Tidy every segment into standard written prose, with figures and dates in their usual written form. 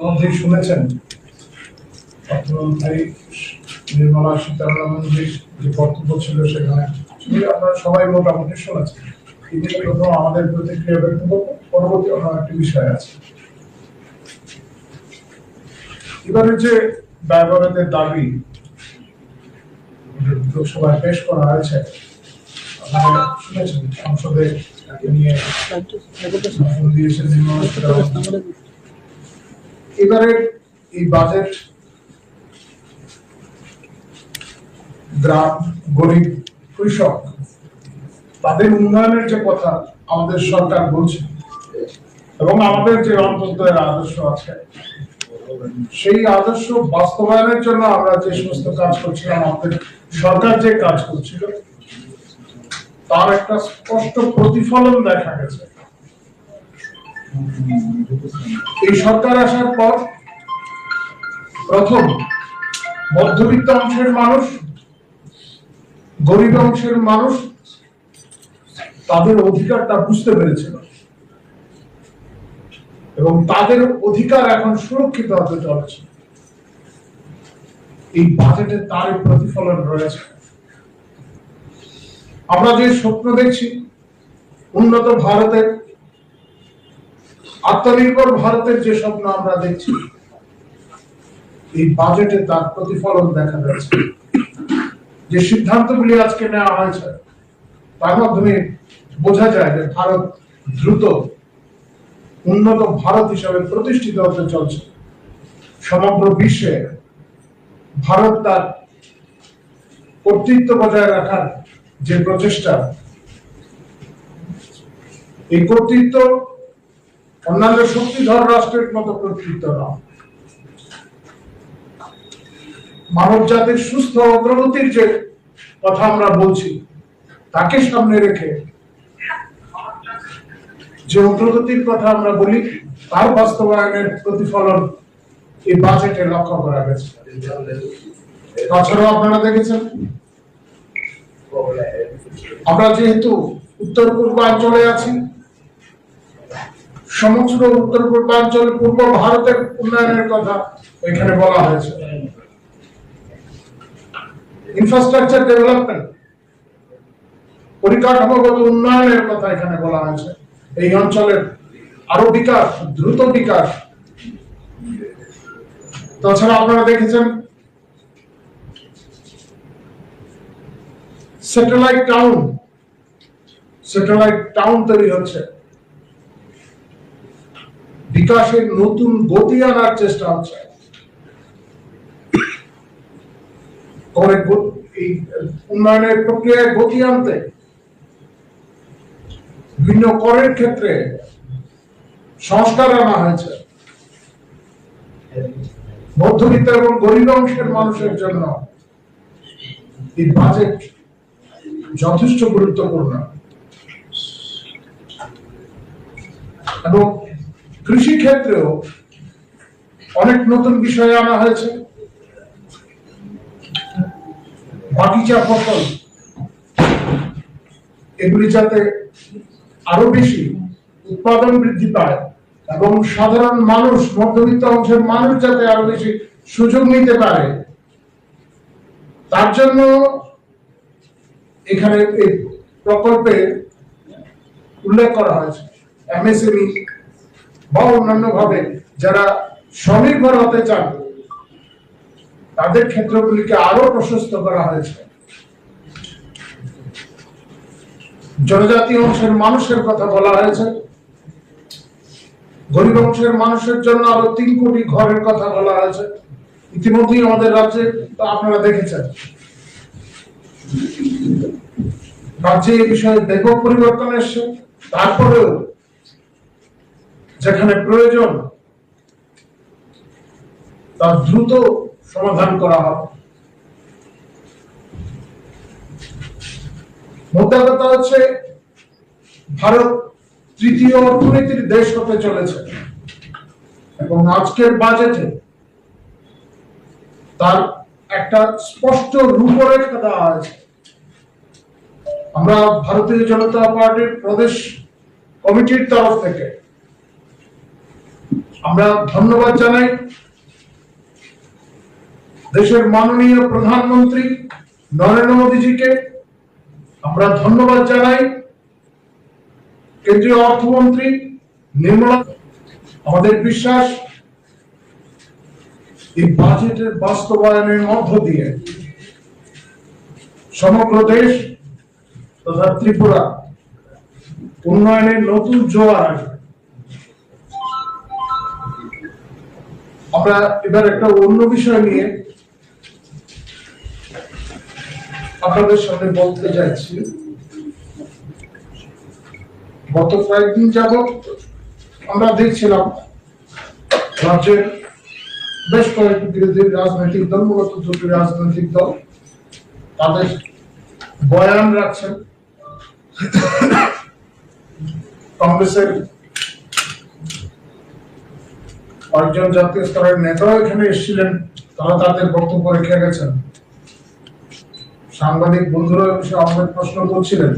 মধ্যে শুনেছেন অর্থমন্ত্রী নির্মলা সীতারামনজির যে বক্তব্য ছিল সেখানে আপনারা সবাই মোটামুটি শুনেছেন। কিন্তু প্রথম আমাদের প্রতিক্রিয়া ব্যক্ত করবো, পরবর্তী অন্য একটি বিষয় আছে। এবারে যে ব্যবহারের দাবি লোকসভায় পেশ করা হয়েছে, আপনারা শুনেছেন সংসদে নিয়ে দিয়েছেন নির্মলা সীতারামন। এবারে এই বাজেট গ্রাম, গরিব, কৃষক তাদের উন্নয়নের যে কথা আমাদের সরকার বলছে এবং আমাদের যে অন্তর্দয়ের আদর্শ আছে, সেই আদর্শ বাস্তবায়নের জন্য আমরা যে সমস্ত কাজ করছিলাম, আমাদের সরকার যে কাজ করছিল তার একটা স্পষ্ট প্রতিফলন দেখা গেছে। এই সরকার আসার পর প্রথম মধ্যবিত্ত অংশের মানুষ, গরিব অংশের মানুষ তাদের অধিকারটা বুঝতে পেরেছিল এবং তাদের অধিকার এখন সুরক্ষিত হতে চলেছে। এই বাজেটে তার প্রতিফলন রয়েছে। আমরা যে স্বপ্ন দেখছি উন্নত ভারতের, আত্মনির্ভর ভারতের যে স্বপ্ন আমরা দেখছি, এই বাজেটে তার প্রতিফলন দেখা যাচ্ছে। যে সিদ্ধান্তগুলি আজকে নেওয়া হয়েছে তার মাধ্যমে বোঝা যায় যে ভারত দ্রুত উন্নত ভারত হিসাবে প্রতিষ্ঠিত হতে চলছে। সমগ্র বিশ্বে ভারত তার কর্তৃত্ব বজায় রাখার যে প্রচেষ্টা, এই কর্তৃত্ব অন্যান্য শক্তিধর রাষ্ট্রের মতো কর্তৃত্ব নয়। মানব জাতির সুস্থ অগ্রগতির যে কথা আমরা বলছি তাকে সামনে রেখে যে অগ্রগতির কথা আমরা বলি তার বাস্তবায়নের প্রতিফলন এই বাজেটে লক্ষ্য করা গেছে। তাছাড়াও আপনারা দেখেছেন আমরা যেহেতু উত্তর পূর্বাঞ্চলে আছি, সমগ্র উত্তর পূর্বাঞ্চল পূর্ব ভারতের উন্নয়নের কথা এখানে বলা হয়েছে। ইনফ্রাস্ট্রাকচার ডেভেলপমেন্ট, পরিকাঠামোগত উন্নয়নের কথা এখানে বলা হয়েছে। এই অঞ্চলের আরো বিকাশ, দ্রুত বিকাশ। তাছাড়া আপনারা দেখেছেন স্যাটেলাইট টাউন তৈরি হচ্ছে। বিকাশের নতুন গতি আনার চেষ্টা হচ্ছে। এই উন্নয়নের প্রক্রিয়ায় গতি আনতে বিভিন্ন করের ক্ষেত্রে সংস্কার আনা হয়েছে। মধ্যবিত্ত এবং গরিব অংশের মানুষের জন্য এই বাজেট যথেষ্ট গুরুত্বপূর্ণ। এবং কৃষি ক্ষেত্রেও অনেক নতুন বিষয় আনা হয়েছে। বাগিচা ফসল এগুলি যাতে আরো বেশি উৎপাদন বৃদ্ধি পায় এবং সাধারণ মানুষ, মধ্যবিত্ত অংশের মানুষ যাতে আরো বেশি সুযোগ নিতে পারে, তার জন্য এখানে এই প্রকল্পে উল্লেখ করা হয়েছে এমএসএমই বা অন্যান্য ভাবে যারা স্বনির্ভর হতে চান তাদের ক্ষেত্রগুলিকে আরো প্রশস্ত করা হয়েছে। জনজাতি অংশের মানুষের কথা বলা হয়েছে। গরিব অংশের মানুষের জন্য আরো 3 কোটি ঘরের কথা বলা হয়েছে। ইতিমধ্যেই আমাদের রাজ্যে আপনারা দেখেছেন রাজ্যে এই বিষয়ে ব্যাপক পরিবর্তন এসছে। তারপরেও যেখানে প্রয়োজন তা দ্রুত সমাধান করা হবে। মোদ্দা কথা হচ্ছে ভারত তৃতীয় অর্থনীতির দেশ হতে চলেছে এবং আজকের বাজেটে তার একটা স্পষ্ট রূপরেখা দেওয়া হয়েছে। আমরা ভারতীয় জনতা পার্টির প্রদেশ কমিটির তরফ থেকে আমরা ধন্যবাদ জানাই দেশের মাননীয় প্রধানমন্ত্রী নরেন্দ্র মোদীজিকে, আমরা ধন্যবাদ জানাই কেন্দ্রীয় অর্থমন্ত্রী নির্মলা। আমাদের বিশ্বাস এই বাজেটের বাস্তবায়নের মধ্য দিয়ে সমগ্র দেশ তথা ত্রিপুরা উন্নয়নের নতুন জোয়ার আসবে। আমরা এবার একটা অন্য বিষয় নিয়ে আপনাদের সামনে বলতে যাচ্ছি। গত কয়েকদিন যাবৎ আমরা দেখছিলাম রাজ্যের বেশ কয়েকটি বিরোধী রাজনৈতিক দল, মূলত দুটি রাজনৈতিক দল তাদের বয়ান রাখছেন। কংগ্রেসের কয়েকজন জাতীয় স্তরের নেতাও এখানে এসেছিলেন, তারা তাদের বক্তব্য রেখে গেছেন। সাংবাদিক বন্ধুরা বিষয়ে আমাদের প্রশ্ন করছিলেন,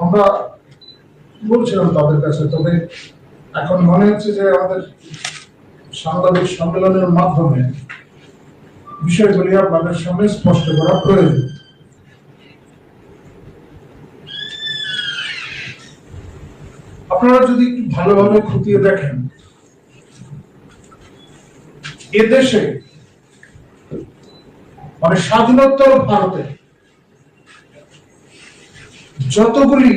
আমরা বলছিলাম তাদের কাছে। তবে এখন মনে হচ্ছে যে আমাদের সাংবাদিক সম্মেলনের মাধ্যমে বিষয়গুলি আপনাদের সামনে স্পষ্ট করা প্রয়োজন। আপনারা যদি একটু ভালোভাবে খতিয়ে দেখেন, এদেশে মানে স্বাধীনোত্তর ভারতে যতগুলি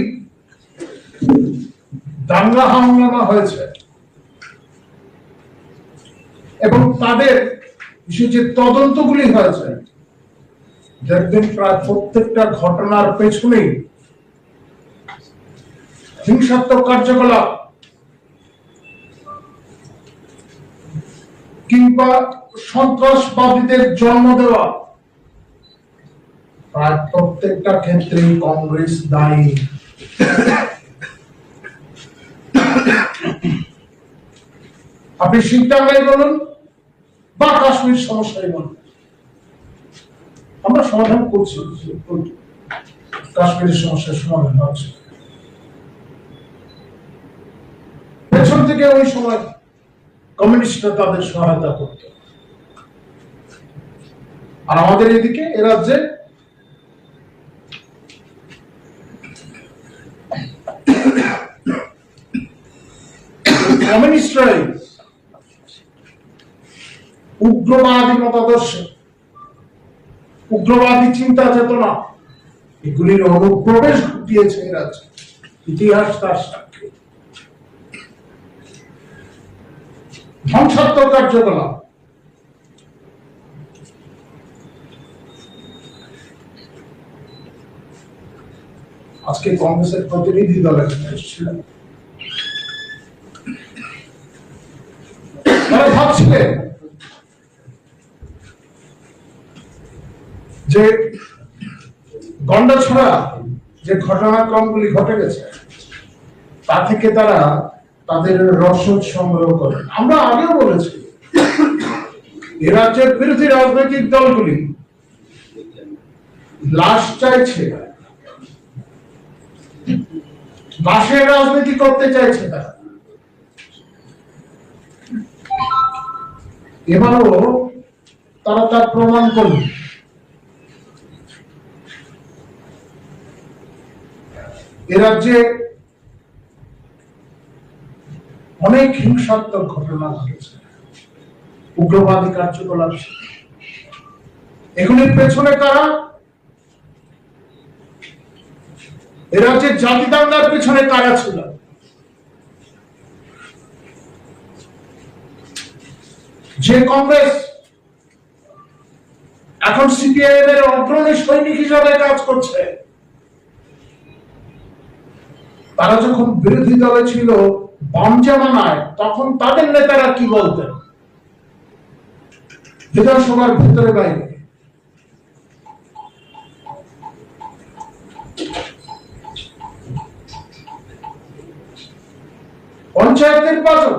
দাঙ্গা হামলা হয়েছে এবং তাদের যে তদন্তগুলি হয়েছে, দেখবেন প্রায় প্রত্যেকটা ঘটনার পেছনেই হিংসাত্মক কার্যকলাপ কিংবা সন্ত্রাসবাদীদের জন্ম দেওয়া, প্রায় প্রত্যেকটা ক্ষেত্রেই কংগ্রেস দায়ী। আপনি সিংটাঙ্গাই বলুন বা কাশ্মীর সমস্যায় বলুন, আমরা সমাধান করছি, কাশ্মীরের সমস্যার সমাধান হচ্ছে। পেছন থেকে ওই সময় কমিউনিস্টরা তাদের সহায়তা করত, আর আমাদের এদিকে এ রাজ্যে কমিউনিস্টরাই উগ্রবাদী মতাদর্শ, উগ্রবাদী চিন্তা চেতনা এগুলির অনুপ্রবেশ ঘটিয়েছে এ রাজ্যে। ইতিহাস তার সাক্ষী। ধ্বংসাত্মক কার্যকলাপ, আজকে কংগ্রেসের প্রতিনিধি দল এখানে এসেছিলেন, তারা ভাবছিলেন যে গন্ডাছড়া যে ঘটনাক্রমগুলি ঘটে গেছে তা থেকে তারা তাদের রসদ সংগ্রহ করেন। আমরা আগেও বলেছি এ রাজ্যের বিরোধী রাজনৈতিক দলগুলি লাশ চাইছে, লাশের রাজনীতি করতে চাইছে তারা। এবারও তারা তার প্রমাণ করল। এ রাজ্যে অনেক হিংসাত্মক ঘটনা ঘটেছে, উগ্রবাদী কার্যকলাপ। এগুলির পেছনে কারা? এ রাজ্যে জাতি দাঙ্গার পেছনে কারা ছিল? যে কংগ্রেস এখন সিপিআইএম এর অগ্রণী সৈনিক হিসাবে কাজ করছে, তারা যখন বিরোধী দলে ছিল বাম জামানায়, তখন তাদের নেতারা কি বলতেন বিধানসভার ভিতরে বাইরে? পঞ্চায়েত নির্বাচন,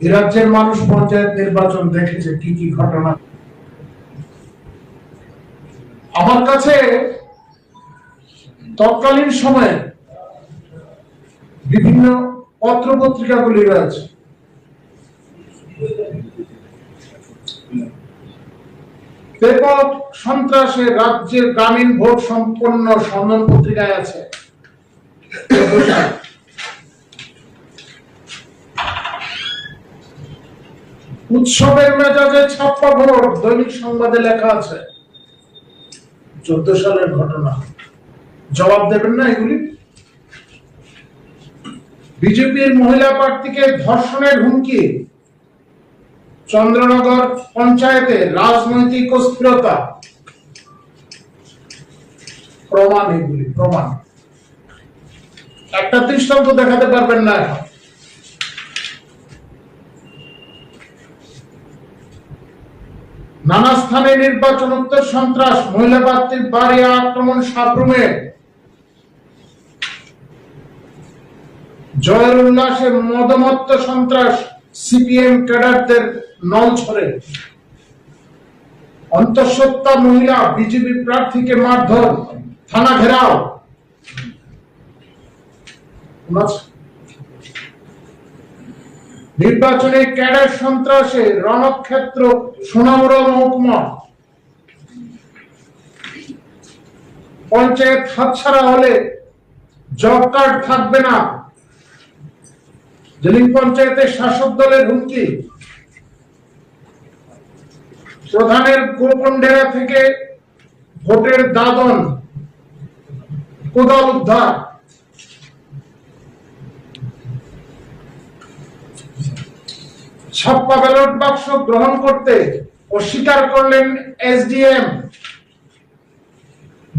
এ রাজ্যের মানুষ পঞ্চায়েত নির্বাচন দেখেছে কি কি ঘটনা। আমার কাছে তৎকালীন সময়ে বিভিন্ন পত্র পত্রিকাগুলি রয়েছে। ব্যাপক সন্ত্রাসে রাজ্যের গ্রামীণ ভোট সম্পন্ন সন্ধান পত্রিকায় আছে। উৎসবের মেজাজে ছাপ্পা ভোট দৈনিক সংবাদে লেখা আছে। 14 সালের ঘটনা, জবাব দেবেন না এগুলি? বিজেপির মহিলা প্রার্থীকে ধর্ষণের হুমকি, চন্দ্রনগর পঞ্চায়েতে রাজনৈতিক অস্থিরতা, প্রমাণ, এগুলি প্রমাণ। একটা দৃষ্টান্ত দেখাতে পারবেন না এখন? নানা স্থানে নির্বাচনোত্তর সন্ত্রাস, মহিলা প্রার্থীর বাড়ি আক্রমণ সাবরুমে, জয়ের উল্লাসে মদমত্ত সন্ত্রাস, সিপিএম ক্যাডারদের নলছড়ে, অন্তঃসত্ত্বা মহিলা বিজেপি প্রার্থীকে মারধর, থানা ঘেরাও। নির্বাচনে ক্যাডার সন্ত্রাসে রণক্ষেত্র সোনামুড়া মহকুমা, পঞ্চায়েত হাতছাড়া হলে জব কার্ড থাকবে না, জেলিং পঞ্চায়েতের শাসক দলের হুমকি, প্রধানের গোপন ডেরা থেকে ভোটের দাদন, কোদাল উদ্ধার। ছাপ্পা ব্যালট বাক্স গ্রহণ করতে অস্বীকার করলেন এসডিএম।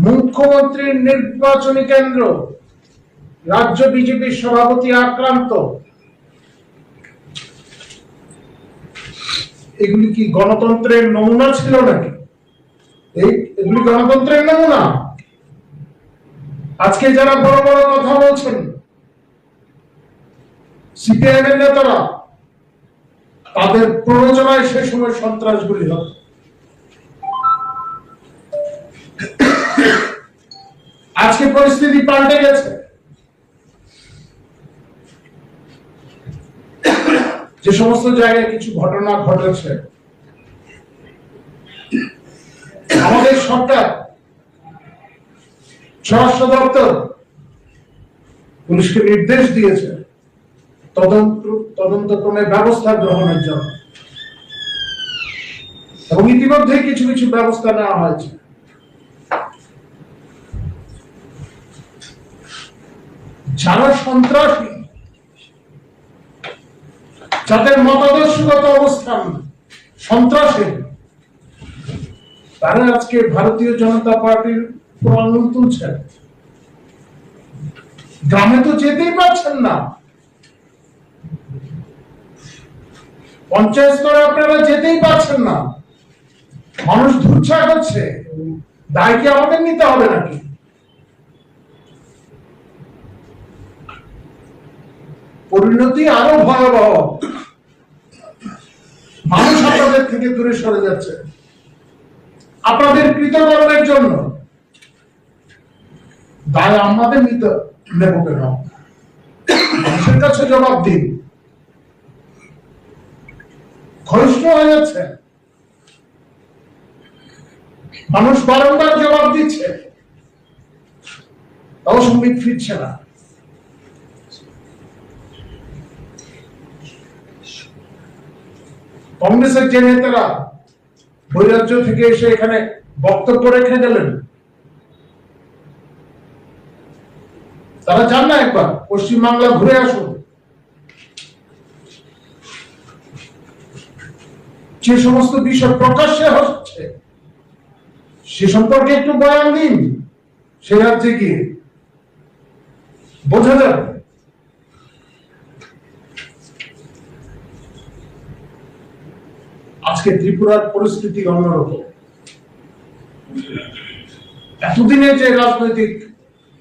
মুখ্যমন্ত্রীর নির্বাচনী কেন্দ্র, রাজ্য বিজেপির সভাপতি আক্রান্ত। এগুলি কি গণতন্ত্রের নমুনা ছিল নাকি? এগুলি গণতন্ত্রের নমুনা? আজকে যারা বড় বড় কথা বলছেন সিপিআইএম এর নেতারা, তাদের প্ররোচনায় সে সময় সন্ত্রাসগুলি হতো। আজকে পরিস্থিতি পাল্টে গেছে। যে সমস্ত জায়গায় কিছু ঘটনা ঘটেছে, আমাদের সরকার, স্বরাষ্ট্র দপ্তর পুলিশকে নির্দেশ দিয়েছে তদন্তক্রমে ব্যবস্থা গ্রহণের জন্য, এবং ইতিমধ্যে কিছু কিছু ব্যবস্থা নেওয়া হয়েছে। যারা সন্ত্রাসী, যাদের মতাদর্শগত অবস্থান সন্ত্রাসী, তারা আজকে ভারতীয় জনতা পার্টির উপর আঙুল তুলছেন। গ্রামে তো যেতেই পারছেন না, পঞ্চায়েত স্তরে আপনারা যেতেই পারছেন না, মানুষ ধুচ্ছা করছে। দায় কি আমাদের নিতে হবে নাকি? পরিণতি আরো ভয়াবহ। মানুষ আপনাদের থেকে দূরে সরে যাচ্ছে আপনাদের কৃতকর্মের জন্য। দায় আমাদের নিতে নেব কেন? মানুষের কাছে জবাব দিন। ক্ষয়িষ্ণু হয়ে যাচ্ছে, মানুষ বারংবার জবাব দিচ্ছে, তাও সম্বিত ফিরছে না। কংগ্রেসের যে নেতারা বৈরাজ্য থেকে এসে এখানে বক্তব্য রেখে গেলেন, তারা যান না একবার পশ্চিমবাংলা ঘুরে আসুন। যে সমস্ত বিষয় প্রকাশ্যে হচ্ছে সে সম্পর্কে একটু বয়ান দিন। সে রাজ্যে গিয়ে বোঝা যাবে। আজকে ত্রিপুরার পরিস্থিতি অন্যরকম। এতদিনে যে রাজনৈতিক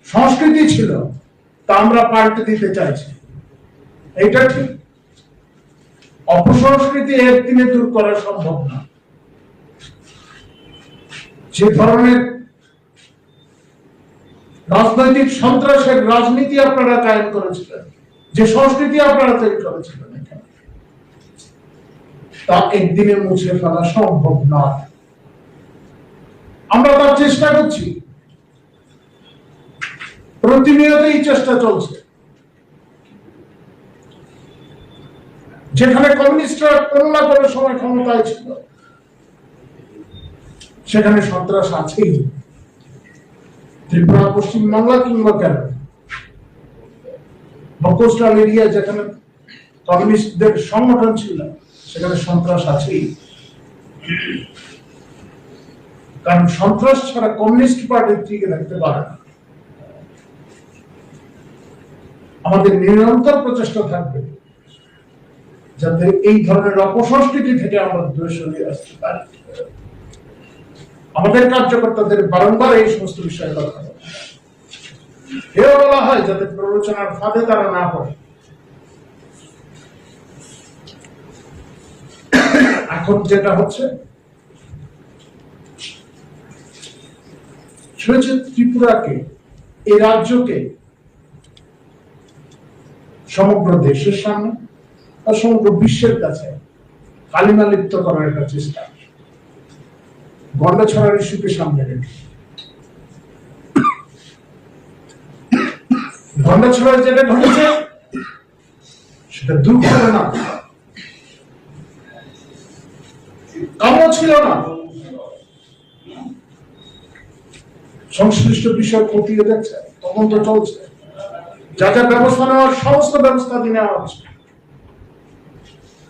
সংস্কৃতি ছিল তা আমরা পাল্টে দিতে চাইছি, এটা ঠিক। অপসংস্কৃতি একদিনে দূর করা সম্ভব না। যে ধরনের রাজনৈতিক সন্ত্রাসের রাজনীতি আপনারা কায়েম করেছিলেন, যে সংস্কৃতি আপনারা তৈরি করেছিলেন এখানে, তা একদিনে মুছে ফেলা সম্ভব নয়। আমরা তার চেষ্টা করছি, প্রতিনিয়তই চেষ্টা চলছে। যেখানে কমিউনিস্টরা কোনো না কোনো সময় ক্ষমতায় ছিল, সেখানে সন্ত্রাস আছেই। ত্রিপুরা, পশ্চিমবাংলা কিংবা কেন কোস্টাল এরিয়া যেখানে কমিউনিস্টদের সংগঠন ছিল, সেখানে সন্ত্রাস আছেই। কারণ সন্ত্রাস ছাড়া কমিউনিস্ট পার্টি টিকে থাকতে পারে না। আমাদের নিরন্তর প্রচেষ্টা থাকবে যাতে এই ধরনের অপসংস্কৃতি থেকে আমরা দূরে সরিয়ে আসতে পারি। আমাদের কার্যকর্তাদের বারংবার এই সমস্ত বিষয়ে কথা বলা, এও বলা হয় যাতে প্ররোচনার ফাঁদে তারা না পড়ে। এখন যেটা হচ্ছে ত্রিপুরাকে, এই রাজ্যকে সমগ্র দেশের সামনে আর সমগ্র বিশ্বের কাছে কালিমা লিপ্ত করার একটা চেষ্টা, গন্ডাছড়ার ইস্যুকে সামনে রেখে। গন্ডাছড়ায় যেটা ঘটেছে সেটা দুর্ঘটনা, কাম্য ছিল না। সংশ্লিষ্ট বিষয় খতিয়ে দেখছে, তদন্ত চলছে, যা যা ব্যবস্থা নেওয়ার সমস্ত ব্যবস্থা দিয়ে নেওয়া হচ্ছে।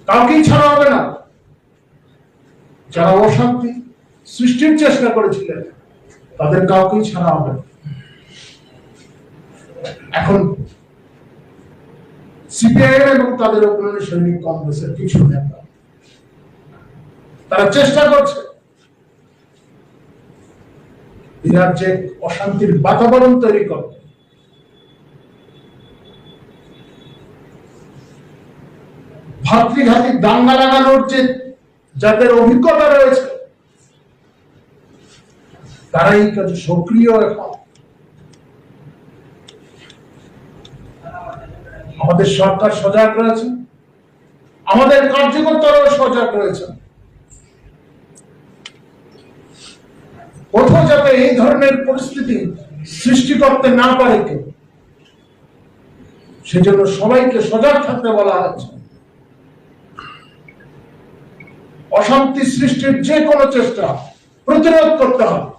কাউকেই ছাড়া হবে না। যারা অশান্তি সৃষ্টির চেষ্টা করেছিলেন, তাদের কাউকেই ছাড়া হবে না। এখন সিপিআইএম এবং তাদের অগ্রণী সৈনিক কংগ্রেসের কিছু নেতা, তারা চেষ্টা করছে এই রাজ্যে অশান্তির বাতাবরণ তৈরি করতে। ভাতৃঘাতী দাঙ্গা লাগানোর যে যাদের অভিজ্ঞতা রয়েছে, তারা এই কাজে সক্রিয়। এখন আমাদের সরকার সজাগ রয়েছে, আমাদের কার্যকর্তারাও সজাগ রয়েছে। কোথাও যাতে এই ধরনের পরিস্থিতি সৃষ্টি করতে না পারে কেউ, সেজন্য সবাইকে সজাগ থাকতে বলা হচ্ছে। অশান্তি সৃষ্টির যে কোনো চেষ্টা প্রতিরোধ করতে হবে,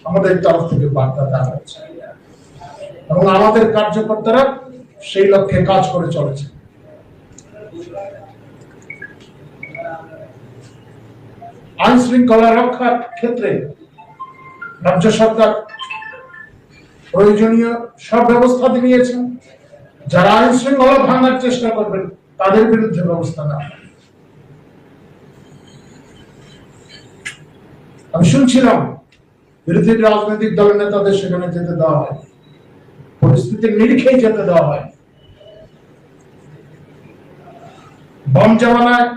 আমাদের তরফ থেকে বার্তা দেওয়া হচ্ছে এবং আমাদের কার্যকর্তারা সেই লক্ষ্যে কাজ করে চলেছে। আইন শৃঙ্খলা রক্ষার ক্ষেত্রে রাজ্য সরকার প্রয়োজনীয় সব ব্যবস্থা নিয়েছেন। যারা আইন শৃঙ্খলা ভাঙার চেষ্টা করবেন, তাদের বিরুদ্ধে ব্যবস্থা নেওয়া। আমি শুনছিলাম বিরোধী রাজনৈতিক দলের নেতাদের সেখানে যেতে দেওয়া হয়, পরিস্থিতির নিরিখেই যেতে দেওয়া হয়। বম জমানায়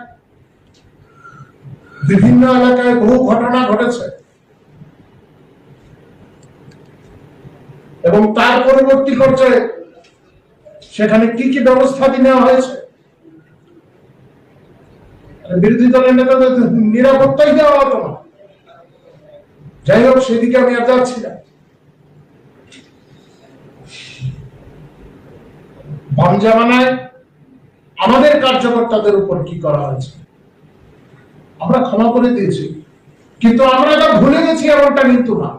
বিভিন্ন এলাকায় বহু ঘটনা ঘটেছে এবং তার পরবর্তী পর্যায়ে সেখানে কি কি ব্যবস্থা নেওয়া হয়েছে, বিরোধী দলের নেতাদের নিরাপত্তাই দেওয়া হতো না। যাই হোক, সেদিকে আমি আর যাচ্ছি না। বম জমানায় আমাদের কার্যকর্তাদের উপর কি করা হয়েছে আমরা ক্ষমা করে দিয়েছি, কিন্তু আমরা এটা ভুলে গেছি এমনটা কিন্তু না।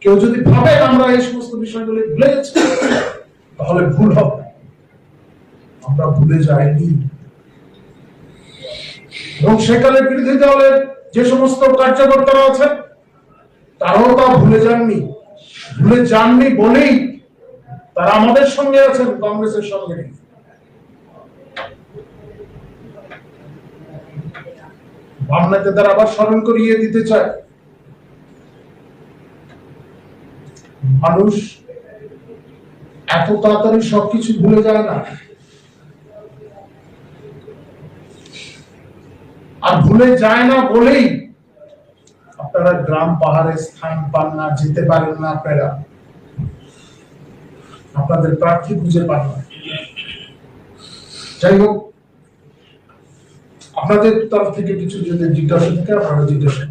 কেউ যদি ভাবে আমরা এই সমস্ত বিষয়গুলি ভুলে গেছি, তাহলে ভুল হবে। আমরা ভুলে যাইনি এবং সেকালে বিরোধী দলের যে সমস্ত কার্যকর্তারা আছেন, তারাও তা ভুলে যাননি বলেই তারা আমাদের সঙ্গে আছেন, কংগ্রেসের সঙ্গে নেই। বাম নেতাদের আবার স্মরণ করিয়ে দিতে চায়, মানুষ এত তাড়াতাড়ি সবকিছু ভুলে যায় না। আর ভুলে যায় না বলেই আপনারা গ্রাম পাহাড়ে স্থান পান না, যেতে পারেন না। আপনারা আপনাদের প্রার্থী খুঁজে পান না। যাই হোক, আপনাদের তরফ থেকে কিছু যদি জিজ্ঞাসা থাকে আপনারা জিজ্ঞাসা